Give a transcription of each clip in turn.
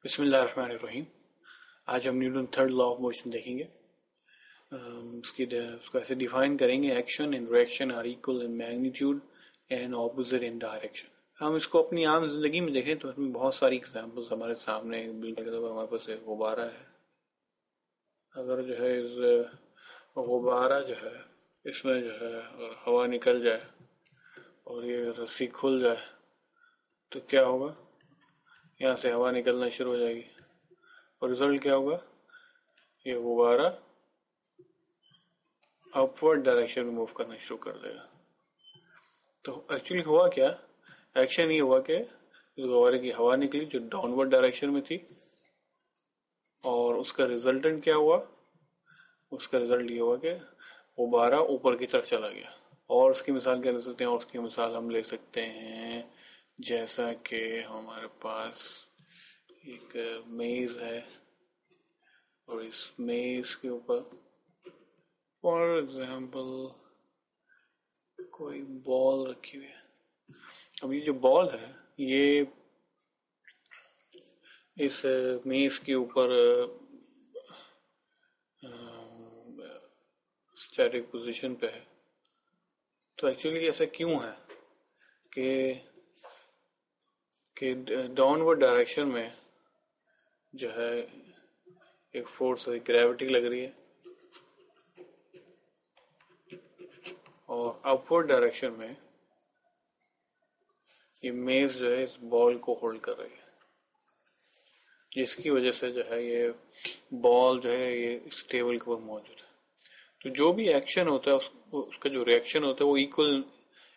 बिस्मिल्लाहिर्रहमानिर्रहीम। आज हम Newton third law of motion देखेंगे। उसको ऐसे डिफाइन करेंगे, action and reaction are equal in magnitude and opposite in direction. हम इसको अपनी आम जिंदगी में देखें तो इसमें बहुत सारी एग्जांपल्स हमारे सामने। हमारे पास एक गुब्बारा है, अगर जो है इस गुब्बारा जो है इसमें जो है अगर हवा निकल जाए और ये रस्सी खुल जाए तो क्या होगा? यहाँ से हवा निकलना शुरू हो जाएगी और रिजल्ट क्या होगा? ये गुब्बारा अपवर्ड डायरेक्शन में मूव करना शुरू कर देगा। तो एक्चुअली हुआ क्या? एक्शन ये हुआ कि इस गुब्बारे की हवा निकली जो डाउनवर्ड डायरेक्शन में थी, और उसका रिजल्टेंट क्या हुआ? उसका रिजल्ट ये हुआ कि गुब्बारा ऊपर की तरफ चला गया। और उसकी मिसाल क्या ले सकते हैं? और उसकी मिसाल हम ले सकते हैं जैसा कि हमारे पास एक मेज है और इस मेज के ऊपर फॉर एग्जाम्पल कोई बॉल रखी हुई है। अब ये जो बॉल है ये इस मेज के ऊपर स्टैटिक पोजीशन पे है। तो एक्चुअली ऐसा क्यों है कि डाउनवर्ड डायरेक्शन में जो है एक फोर्स है, ग्रेविटी लग रही है, और अपवर्ड डायरेक्शन में ये मेज जो है इस बॉल को होल्ड कर रही है, जिसकी वजह से जो है ये बॉल जो है ये इस टेबल के ऊपर मौजूद है। तो जो भी एक्शन होता है उसका जो रिएक्शन होता है वो इक्वल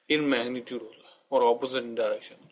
इन मैग्नीट्यूड होता है और ऑपोजिट इन डायरेक्शन।